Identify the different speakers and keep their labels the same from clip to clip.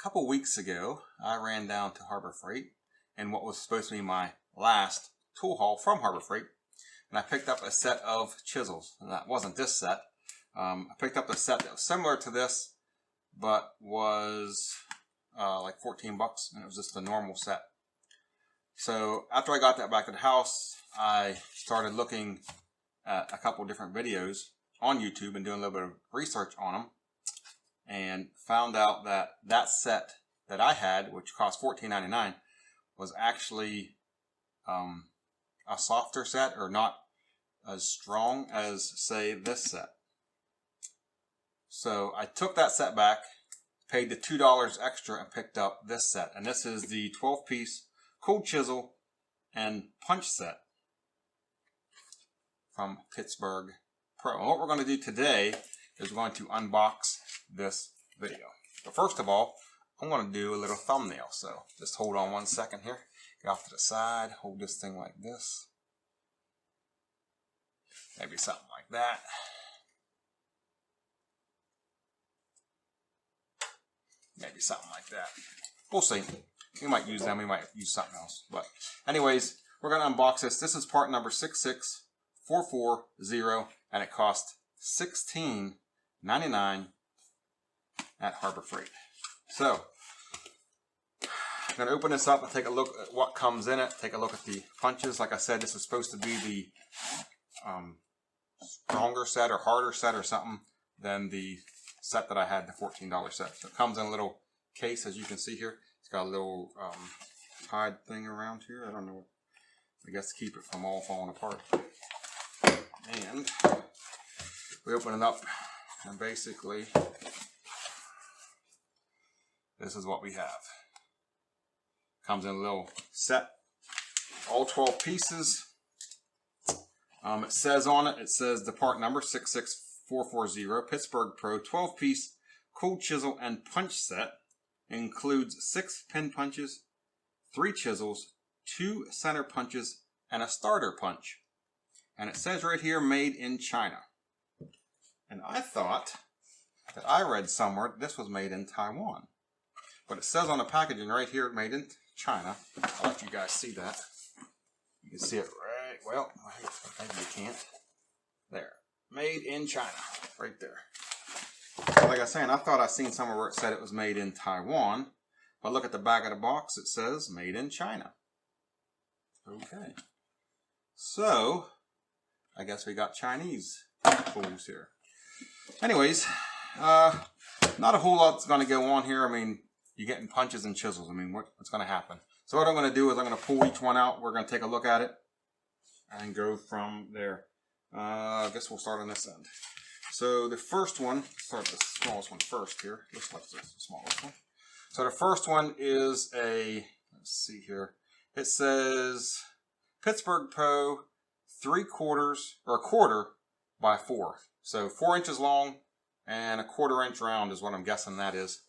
Speaker 1: couple weeks ago, I ran down to Harbor Freight in what was supposed to be my last tool haul from Harbor Freight, and I picked up a set of chisels. And that wasn't this set. I picked up a set that was similar to this, but was like 14 bucks, and it was just a normal set. So after I got that back to the house, I started looking at a couple different videos on YouTube and doing a little bit of research on them, and found out that that set that I had, which cost $14.99, was actually a softer set, or not as strong as, say, this set. So I took that set back, paid the $2 extra, and picked up this set. And this is the 12-piece cold chisel and punch set from Pittsburgh Pro. And what we're going to do today is we're going to unbox this video. But first of all, I'm going to do a little thumbnail. So just hold on 1 second here. Get off to the side. Hold this thing like this. Maybe something like that. Maybe something like that. We'll see. We might use them. We might use something else. But anyways, we're going to unbox this. This is part number 66440, and it cost $16.99 at Harbor Freight. So I'm going to open this up and take a look at what comes in it. Take a look at the punches. Like I said, this is supposed to be the stronger set or harder set or something than the set that I had, the $14 set. So it comes in a little case, as you can see here. It's got a little tied thing around here. I don't know, I guess to keep it from all falling apart. And we open it up, and basically this is what we have. Comes in a little set, all 12 pieces. It says on it, the part number 66440, Pittsburgh Pro 12-piece cold chisel and punch set. Includes 6 pin punches, 3 chisels, 2 center punches, and a starter punch. And it says right here, made in China. And I thought that I read somewhere this was made in Taiwan. But it says on the packaging right here, made in China. I'll let you guys see that. You can see it right, well, maybe you can't. There, made in China, right there. Like I was saying, I thought I seen somewhere where it said it was made in Taiwan. But look at the back of the box, it says made in China. Okay. So, I guess we got Chinese tools here. Anyways, not a whole lot's going to go on here. I mean, you're getting punches and chisels. I mean, what's going to happen? So what I'm going to do is I'm going to pull each one out. We're going to take a look at it and go from there. I guess we'll start on this end. So the first one, start the smallest one first here. Looks like the smallest one. So the first one is a, let's see here. It says Pittsburgh Pro 3/4 or 1/4 by 4. So 4 inches long and a 1/4 inch round is what I'm guessing that is.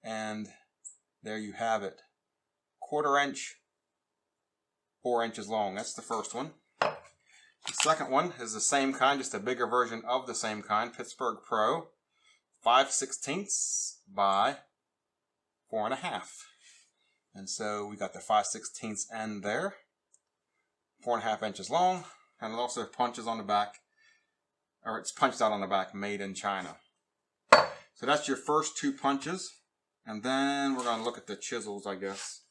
Speaker 1: And there you have it. 1/4 inch, 4 inches long. That's the first one. The second one is the same kind, just a bigger version of the same kind. Pittsburgh Pro 5/16 by 4.5. And so we got the 5/16 end there. 4.5 inches long. And it also punches on the back, or it's punched out on the back, made in China. So that's your first 2 punches. And then we're going to look at the chisels, I guess.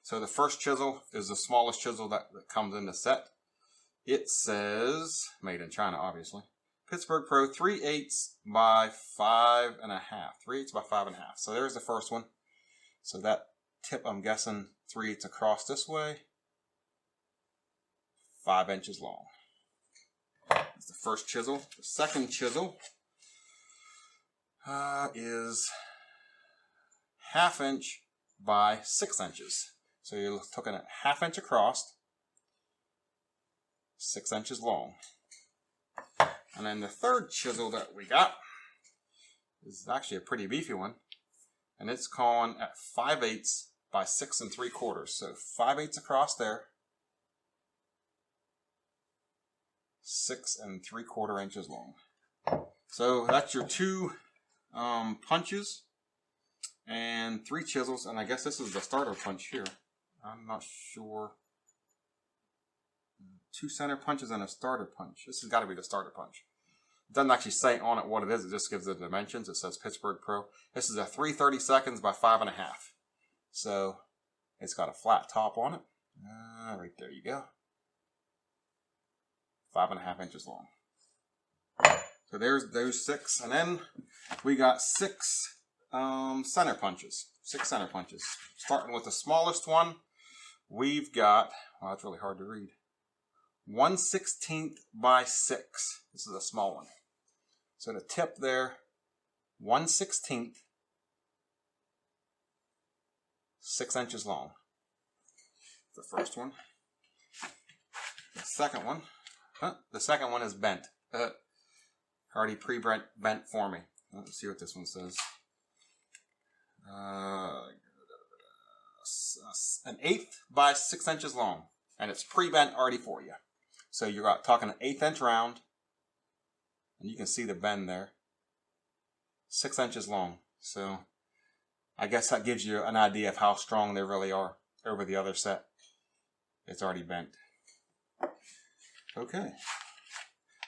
Speaker 1: So the first chisel is the smallest chisel that comes in the set. It says, made in China, obviously. Pittsburgh Pro 3/8 by 5.5. 3/8 by 5.5. So there's the first one. So that tip, I'm guessing 3/8 across this way. 5 inches long. That's the first chisel. The second chisel is 1/2 inch by 6 inches. So you're looking at 1/2 inch across, 6 inches long. And then the third chisel that we got is actually a pretty beefy one. And it's gone at 5/8 by 6 3/4. So 5/8 across there. 6 3/4 inches long. So that's your 2 punches. And and 3 chisels, and I guess this is the starter punch here. I'm not sure. 2 center punches and a starter punch. This has got to be the starter punch. It doesn't actually say on it what it is. It just gives the dimensions. It says Pittsburgh Pro. This is a 3/30 seconds by 5.5. So it's got a flat top on it. Right there you go. 5.5 inches long. So there's those 6, and then we got 6 center punches. 6 center punches. Starting with the smallest one, we've got, well, that's really hard to read. 1/16 by 6. This is a small one. So the tip there, 1/16, 6 inches long. The first one. The second one. The second one is bent. Already pre-bent for me. Let's see what this one says. An 1/8 by 6 inches long. And it's pre-bent already for you. So you're talking an 1/8 inch round. And you can see the bend there. 6 inches long. So I guess that gives you an idea of how strong they really are over the other set. It's already bent. Okay.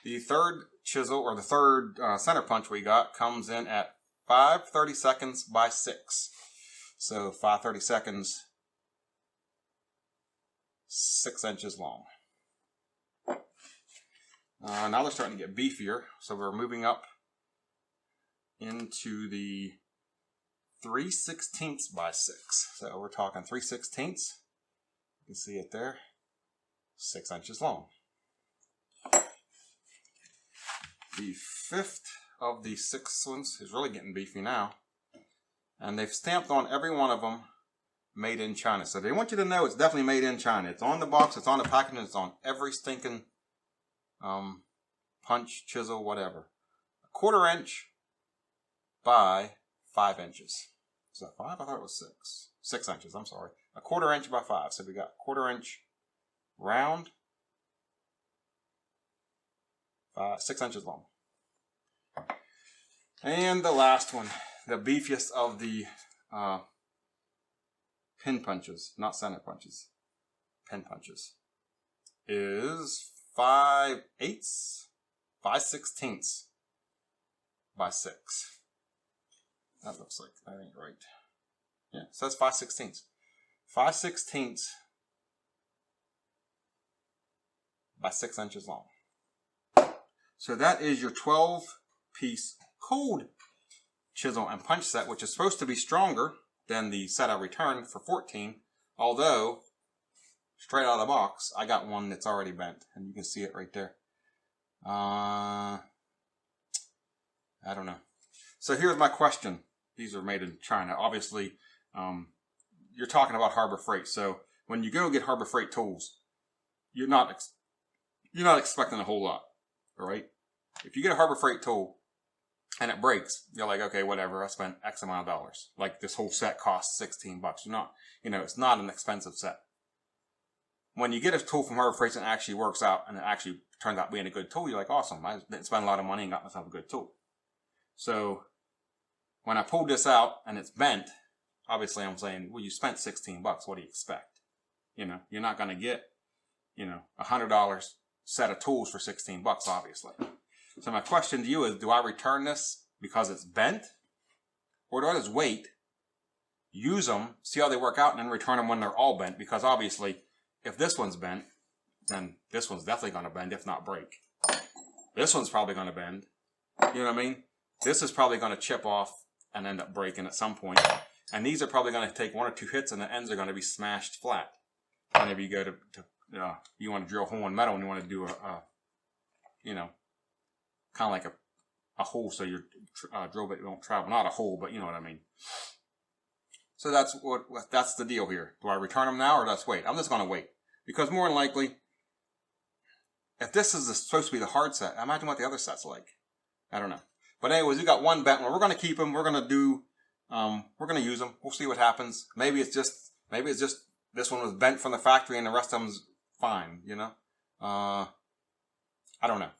Speaker 1: The third chisel, or the third center punch we got, comes in at 5/30 seconds by 6. So 5/30 seconds, 6 inches long. Now they're starting to get beefier, so we're moving up into the 3/16 by 6. So we're talking 3/16. You can see it there. 6 inches long. The fifth of the 6 ones is really getting beefy now. And they've stamped on every one of them made in China. So they want you to know it's definitely made in China. It's on the box, it's on the packaging, it's on every stinking punch, chisel, whatever. 1/4 inch by 5 inches. Is that 5? I thought it was 6. 6 inches, I'm sorry. 1/4 inch by 5. So we got 1/4 inch round, 6 inches long. And the last one, the beefiest of the pin punches, not center punches, pin punches, is 5/8, 5/16 by 6. That looks like that ain't right. Yeah, so that's 5/16. 5/16 by 6 inches long. So that is your 12-piece cold chisel and punch set, which is supposed to be stronger than the set I returned for 14. Although, straight out of the box, I got one that's already bent, and you can see it right there. I don't know. So here's my question. These are made in China. Obviously, you're talking about Harbor Freight. So when you go get Harbor Freight tools, you're not expecting a whole lot. All right. If you get a Harbor Freight tool and it breaks, you're like, okay, whatever. I spent X amount of dollars. Like this whole set costs $16. You're not, it's not an expensive set. When you get a tool from Harbor Freight and it actually works out and it actually turns out being a good tool, you're like, awesome. I didn't spend a lot of money and got myself a good tool. So when I pulled this out and it's bent, obviously I'm saying, well, you spent $16. What do you expect? You're not going to get, $100 set of tools for $16, obviously. So my question to you is, do I return this because it's bent? Or do I just wait, use them, see how they work out, and then return them when they're all bent? Because obviously, if this one's bent, then this one's definitely going to bend, if not break. This one's probably going to bend. You know what I mean? This is probably going to chip off and end up breaking at some point. And these are probably going to take 1 or 2 hits and the ends are going to be smashed flat. Whenever you go to you want to drill a hole in metal and you want to do kind of like a hole so your drill bit won't travel. Not a hole, but you know what I mean. So that's the deal here. Do I return them now or let's wait? I'm just going to wait. Because more than likely, if this is supposed to be the hard set, imagine what the other set's like. I don't know. But anyways, we got one bent one. We're going to keep them. We're going to use them. We'll see what happens. Maybe it's just this one was bent from the factory and the rest of them's fine, I don't know.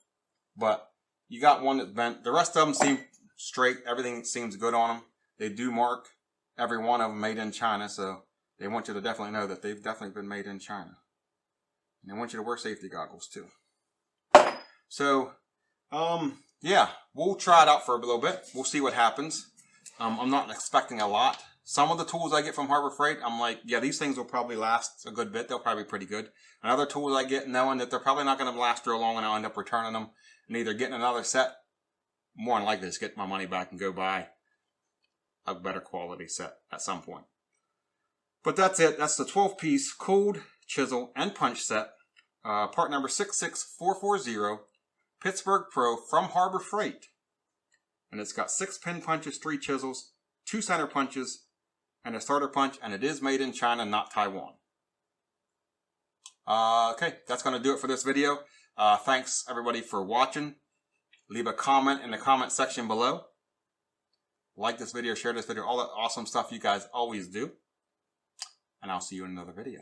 Speaker 1: But you got one that's bent. The rest of them seem straight. Everything seems good on them. They do mark every one of them made in China, so they want you to definitely know that they've definitely been made in China. And they want you to wear safety goggles too. So, yeah, we'll try it out for a little bit. We'll see what happens. I'm not expecting a lot. Some of the tools I get from Harbor Freight, I'm like, yeah, these things will probably last a good bit. They'll probably be pretty good. And other tools I get, knowing that they're probably not going to last real long, and I'll end up returning them and either getting another set, more than likely just get my money back and go buy a better quality set at some point. But that's it. That's the 12-piece cold, chisel, and punch set. Part number 66440, Pittsburgh Pro from Harbor Freight. And it's got 6 pin punches, 3 chisels, 2 center punches, and a starter punch. And it is made in China, not Taiwan. Okay, that's going to do it for this video. Thanks everybody for watching. Leave a comment in the comment section below. Like this video, share this video, all that awesome stuff you guys always do. And I'll see you in another video.